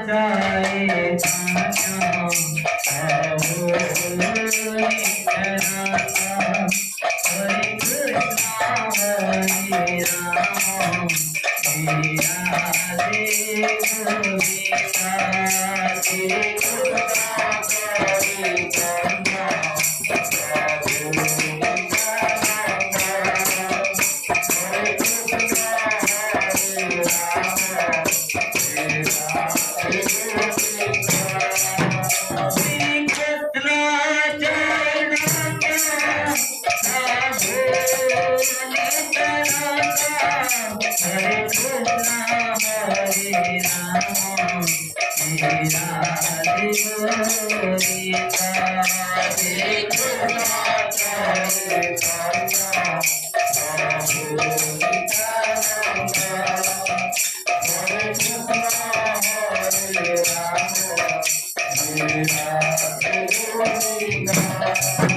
जाए कान्हा आओ निकराता हरे कृष्णा हरे राम श्री राधे गोविंदा श्री कृष्णा हरे कान्हा Hare